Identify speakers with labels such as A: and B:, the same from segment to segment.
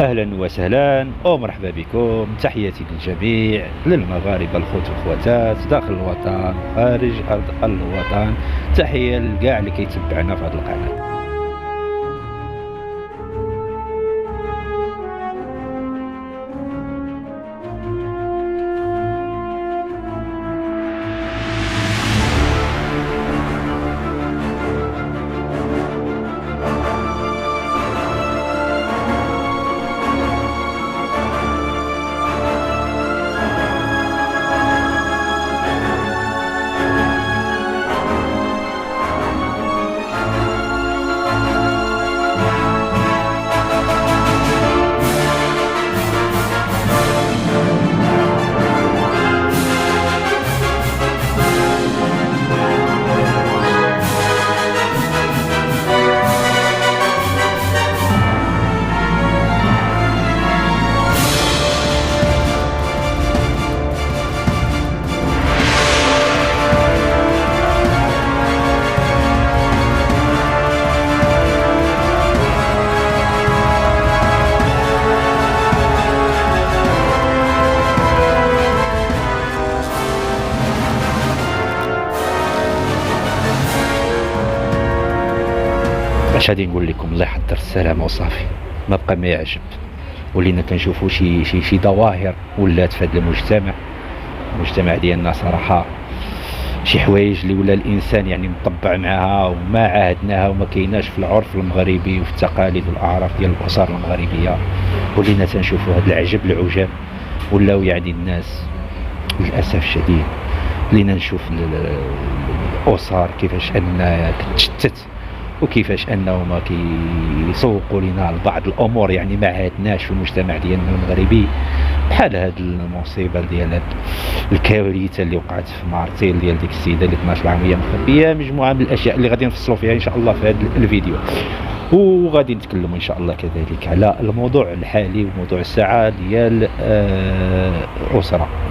A: أهلا وسهلا ومرحبا بكم، تحياتي للجميع، للمغاربة الخوت والخواتات داخل الوطن خارج أرض الوطن. تحية لكاع اللي كيتبعنا في هذه القناة. اش غادي نقول لكم؟ الله يحضر السلامه وصافي، ما بقى ما يعجب. ولينا كنشوفوا شي ظواهر ولات في هذا المجتمع ديالنا صراحه، شي حوايج اللي ولا الانسان يعني مطبع معها وما عاهدناها وما كايناش في العرف المغربي وفي التقاليد والاعراف ديال الاسر المغربيه. ولينا تنشوفوا هذا العجب العجاب، ولاو يعني الناس للاسف الشديد لينا نشوف الاسر كيفاش انها كتشتت، وكيفاش انهم كيسوقوا لنا لبعض الامور يعني ما عهدناش في المجتمع ديالنا المغربي، بحال هاد المصيبه ديال هاد الكوارث اللي وقعت في مارتيل ديال ديك السيده اللي 12 عام وهي مخبيه. مجموعه من الاشياء اللي غادي نفصلوا فيها ان شاء الله في هذا الفيديو، وغادي نتكلموا ان شاء الله كذلك على الموضوع الحالي وموضوع الساعه ديال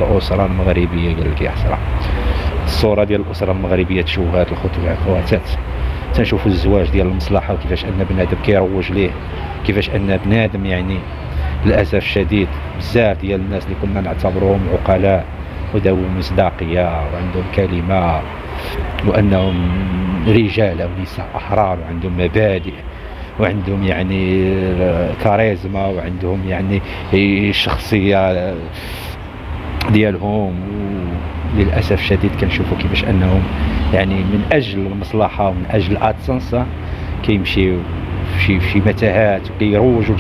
A: الاسره المغربيه. قال لك يا حسره الصوره ديال الاسره المغربيه تشوهات الخوت والخواتات. تنشوفوا الزواج ديال المصلحه وكيفاش ان بنادم كيروج ليه، كيفاش ان بنادم يعني للاسف الشديد بزاف ديال الناس اللي كنا نعتبرهم عقلاء وذوي مصداقيه وعندهم كلمه وانهم رجال او نساء احرار وعندهم مبادئ وعندهم يعني كاريزما وعندهم يعني شخصيه ديالهم، للاسف الشديد كنشوفوا كيفاش انهم يعني من اجل المصلحه ومن اجل الادسنس كيمشيو في شي متاهات وكيروجوا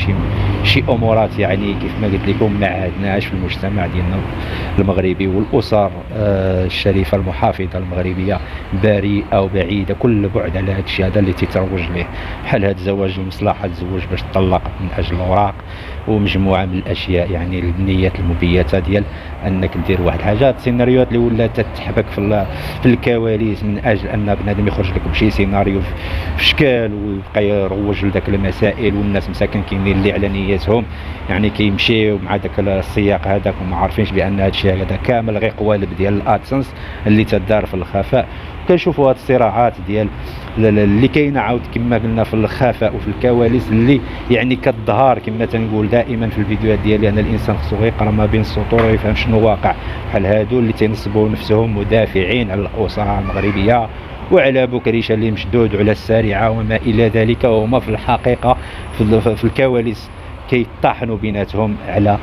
A: شي امورات يعني كيف ما قلت لكم ما عهدناش في المجتمع ديالنا المغربي. والاسر الشريفه المحافظه المغربيه بريئه وبعيده كل بعد على هذا الشيء هذا اللي تيتروج ليه، بحال هذا الزواج المصلحه، الزواج باش تطلق من اجل الاوراق ومجموعه من الاشياء يعني النيات المبيته ديال انك دير واحد الحاجات، السيناريوهات اللي ولات تتحبك في الكواليس من اجل ان بنادم يخرج لك بشي سيناريو في شكال ويبقى يروج لذاك المسائل، والناس مساكن كاينين اللي على نيتهم يعني كيمشيو مع داك السياق هذاك وما عارفينش بان هذا الشيء هذا كامل غير قوالب ديال الادسنس اللي تدار في الخفاء. كنشوفوا هاد الصراعات ديال اللي كاينه عاود كما قلنا في الخفاء وفي الكواليس اللي يعني كتظهر كما تنقول دائما في الفيديوهات ديالي ان الانسان خصو يقرا ما بين السطور ويفهم شنو واقع، بحال هادو اللي تينصبوا نفسهم مدافعين على الاسره المغربيه وعلى بكريشه اللي مشدود وعلى السارعه وما الى ذلك، وهما في الحقيقه في الكواليس كيطاحنوا بيناتهم على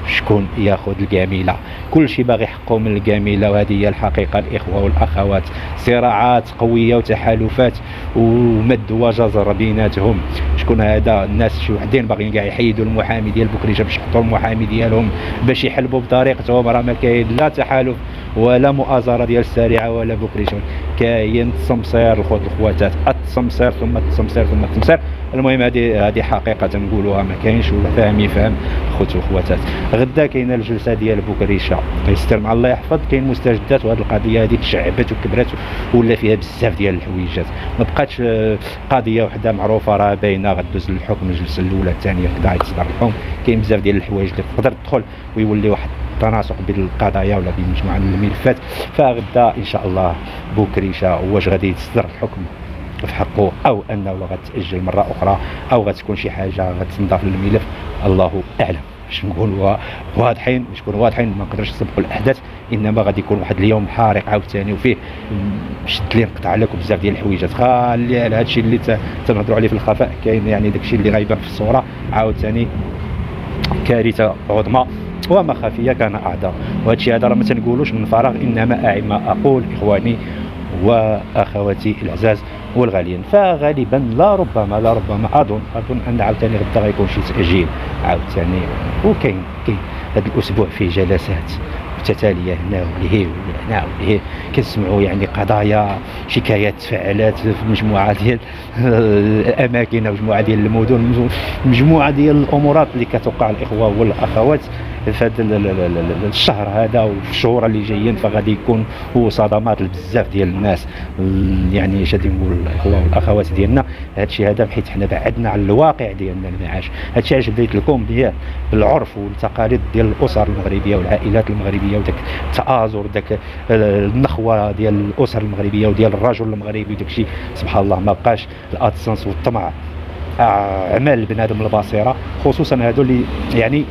A: شكون ياخذ الجميله. كل شيء باغي حقه من الجميله، وهذه هي الحقيقه الاخوه والاخوات. صراعات قويه وتحالفات ومد وجزر بيناتهم. شكون هذا؟ الناس شي وحدين باغيين كاع يحيدوا المحامي ديال بكريشه باش يحطوا المحامي ديالهم باش يحلبوا بطريقتهم. راه ما كاين لا تحالف ولا مؤازره ديال السارعه ولا بكريشه، كاين التمصير الخوت الخواتات، التمصير ثم التمصير ثم التمصير. المهم هذه حقيقه نقولوها، ما كاينش ولا فاهم يفهم خوت الخواتات. غدا كاينه الجلسه ديال بكريشه يستر مع الله يحفظ، كاين مستجدات، وهذه القضيه هذه تشعبت وكبرت ولا فيها بزاف ديال الحويجات. ما بقاتش قضيه وحده معروفه راه باينه غدوز للحكم الجلسه الاولى الثانيه كذا يتصدر الحكم. كاين بزاف ديال الحوايج اللي تقدر تدخل ويولي واحد التناسق بين القضايا ولا بين مجموعه من الملفات. فغدا ان شاء الله بكريشه واش غادي يتصدر الحكم في حقه او انه غتاجل مره اخرى او غتكون شي حاجه غتنضاف للملف، الله اعلم. باش نقولوا واضحين، باش نكونوا واضحين، ما نقدرش نسبقوا الاحداث، انما غادي يكون واحد اليوم حارق عاوتاني، وفيه شد لي نقطع لكم بزاف ديال الحويجات. خلي على هادشي اللي تنهضروا عليه في الخفاء، كاين يعني داكشي اللي غايبان في الصوره عاوتاني كارثه عظمى وما خفيه كان اعظم. وهذا الشيء هذا راه ما تنقولوش من فراغ، انما اعي ما اقول اخواني واخواتي الاعزاز والغاليين. فغالبا لا ربما اظن ان عاوتاني غدا غيكون شي تاجيل عاوتاني. وكاين هذا الاسبوع فيه جلسات متتاليه هنا وله وهنا وله، كنسمعوا يعني قضايا شكايات تفعلات في مجموعه ديال الاماكن ومجموعه ديال المدن، مجموعه ديال الامورات اللي كتوقع الاخوه والاخوات في هذا الشهر هذا وفي الشهور اللي جايين. فغادي يكون هو صدمات لبزاف ديال الناس، يعني اش غادي نقول الاخوه والاخوات ديالنا. هذا الشيء هذا حيت حنا بعدنا على الواقع ديالنا المعاش. هذا الشيء علاش بديت لكم به بالعرف والتقاليد ديال الاسر المغربيه والعائلات المغربيه، وداك التآزر، داك النخوه ديال الاسر المغربيه وديال الرجل المغربي، وداك الشيء سبحان الله ما بقاش الادسنس والطمع اعمال بنادم البصيره، خصوصا هادو اللي يعني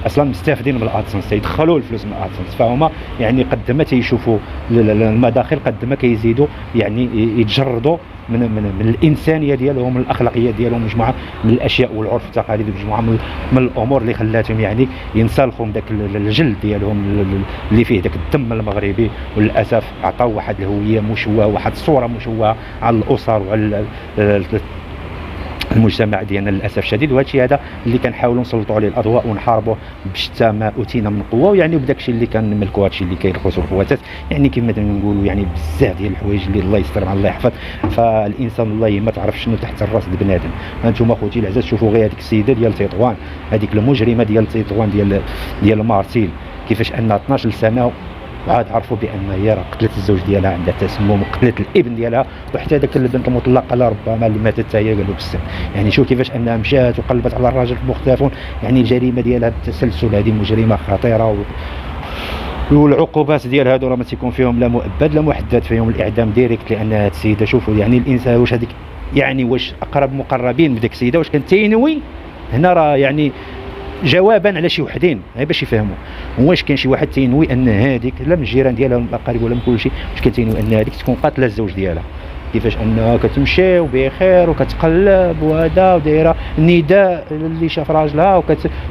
A: اصلا مستافدين من الادسنس، تيدخلوا الفلوس من الادسنس. فهما يعني قد ما تيشوفوا المداخل قد ما كيزيدوا يعني يتجردوا من الانسانيه ديالهم، من الاخلاقيات ديالهم، مجموعه من الاشياء والعرف والتقاليد، ومجموعه من الامور اللي خلاتهم يعني ينسلخوا داك الجلد ديالهم اللي فيه داك الدم المغربي. وللاسف عطاو واحد الهويه مشوهه، واحد الصوره مشوهه على الاسر وعلى المجتمع ديالنا للاسف الشديد. وهذا الشيء هذا اللي كنحاولوا نسلطوا عليه الاضواء ونحاربوه بشتى ما اوتينا من قوه، ويعني بداك الشيء اللي كنملكوا، هذا الشيء اللي كاين الخسور الخواتات، يعني كما نقولوا يعني بزاف ديال الحوايج اللي الله يستر مع الله يحفظ. فالانسان والله ما تعرف شنو تحت الراس د بنادم. انتم اخوتي العزاز شوفوا غير هذيك السيده ديال تطوان، هذيك المجرمه ديال تطوان ديال مارتيل، كيفاش انها 12 سنه وعاد عرفوا بان هي راه قتلت الزوج ديالها، عندها تسمم، وقتلت الابن ديالها، وحتى داك البنت المطلقه لا ربما اللي ماتت حتى هي قالوا بالسم. يعني شوف كيفاش انها مشات وقلبت على الراجل مختفون. يعني الجريمه ديالها بالتسلسل هذه مجرمه خطيره، والعقوبات ديال هادو راه ما تيكون فيهم لا مؤبد لا محدد، فيهم الاعدام ديريكت. لان هاد السيده شوفوا يعني الانسان واش هذيك يعني واش اقرب مقربين بديك السيده واش كان تينوي هنا راه يعني جوابا على شي وحدين غير باش يفهموا. واش كاين شي واحد تينوي ان هذيك لا من الجيران ديالها ولا من الاقارب ولا من كل شيء، واش كتينوي ان هذيك تكون قاتله الزوج ديالها؟ كيفاش انها كتمشي وبخير وكتقلب وهذا ودايره نداء اللي شاف راجلها،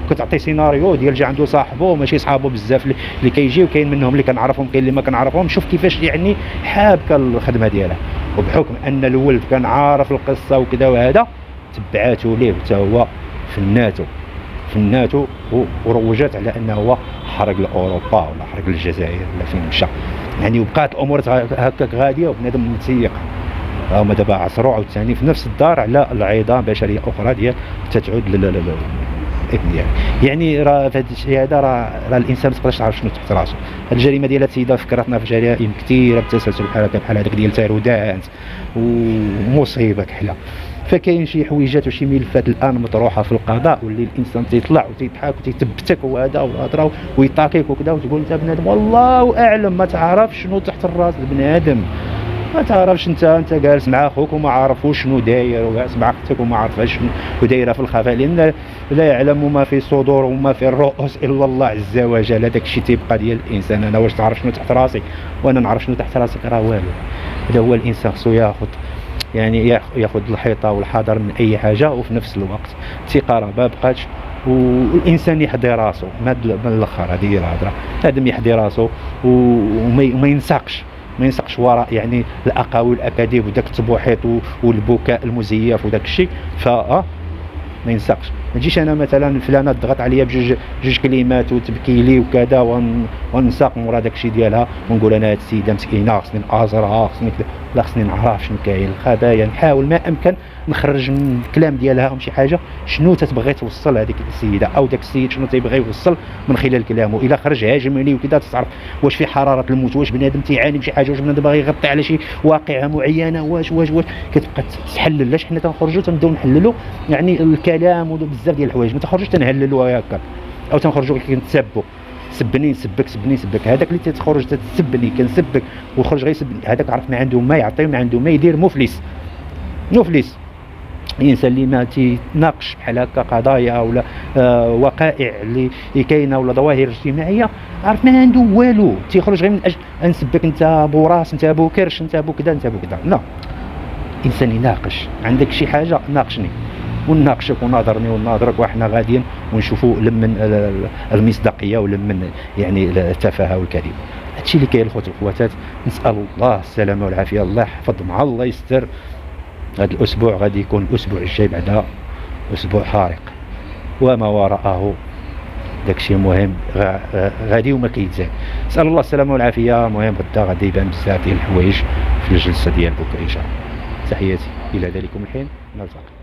A: وكتعطي سيناريو ديال جا عنده صاحبه ماشي صحابه بزاف اللي كيجيو، كاين منهم اللي كنعرفهم كاين اللي ما كنعرفهم. شوف كيفاش يعني حابكه الخدمه ديالها، وبحكم ان الولد كان عارف القصه وكذا وهذا تبعاتو ليه حتى هو فناتو وروجات على انه هو حرق لاوروبا ولا حرق للجزائر ولا فين مشى. يعني وبقات الامور هكاك غاديه وبنادم متسيق. هما دابا عصروا عاوتاني في نفس الدار على العظام بشريه اخرى ديال تتعود للابن ديالها. يعني راه في هذا الشيء هذا راه الانسان ما تقدرش تعرف شنو تحت راسه. هذه الجريمه ديال السيده فكرتنا في جرائم كثيره بالتسلسل بحال هذاك ديال تارودانت ومصيبه كحله. فكاين شي حويجات وشي ملفات الان مطروحه في القضاء، واللي الانسان تيطلع وتيضحك وتيثبتك وهذا والهضره ويطاكيك وكذا، وتقول انت بنادم والله اعلم ما تعرفش شنو تحت الراس البنادم، ما تعرفش انت جالس مع اخوك وما عارفوش شنو داير، وجالس مع اختك وما عارفاش شنو دايره في الخفاء، لان لا يعلم ما في الصدور وما في الرؤوس الا الله عز وجل. هذاك الشيء تيبقى ديال الانسان. انا واش تعرف شنو تحت راسي وانا نعرف شنو تحت راسك؟ راه والو. هذا هو الانسان، خصو ياخذ الحيطه والحذر من اي حاجه، وفي نفس الوقت الثقه راه ما بقاتش، والانسان يحضي راسو من الاخر. هذه هي الهضره، بنادم يحضي راسو وما ينساقش وراء يعني الاقاويل الاكاذيب وداك التبوحيط والبكاء المزيف وداك الشيء. ما ينساقش. ما نجيش انا مثلا فلانه ضغط عليا بجوج كلمات وتبكي لي وكذا ونساق مورا داك الشيء ديالها ونقول انا هاد السيده مسكينه خصني نازرها خصني كذا. لا، خصني نعرف شنو كاين الخبايا، نحاول ما امكن نخرج من الكلام ديالها او شي حاجه شنو تتبغي توصل هذيك السيده او داك السيد شنو تيبغي يوصل من خلال كلامه. الا خرج هاجمني وكذا تعرف واش في حراره الموت، واش بنادم تيعاني بشي حاجه، واش بنادم باغي يغطي على شي واقعه معينه، واش كتبقى تحلل. لاش حنا تنخرجوا تنبداو نحللوا يعني الكلام وبزاف ديال الحوايج، ما تخرجوش تنهللوا هكا او تنخرجوا كنتسبوا سبني نسبك. هذاك اللي تخرج تسبني كنسبك وخرج غير يسب، هذاك عرف ما عنده ما يعطي ما عنده ما يدير، مفلس. الانسان اللي ما تيناقش بحال هكا قضايا ولا وقائع اللي كاينه ولا ظواهر اجتماعيه، عرف ما عنده والو، تيخرج غير من اجل انسبك انت بوراس، انت بو كرش، انت بو كذا، انت بو كذا. لا، انسان يناقش، عندك شي حاجه ناقشني ونناقشك وناظرني وناظرك، وحنا غاديين ونشوفوا لمن المصداقيه ولمن يعني التفاهه والكذب. هادشي اللي كاين الخوت والخواتات. نسال الله السلامه والعافيه، الله يحفظ مع الله يستر. هذا الاسبوع غادي يكون الاسبوع الجاي بعدها اسبوع حارق، وما وراءه داكشي مهم غادي وما كيتزال. نسال الله السلامه والعافيه. مهم غدا غادي يبان بزاف ديال الحوايج في الجلسه ديال بكره ان شاء الله. تحياتي الى ذلكم الحين، نلتقي.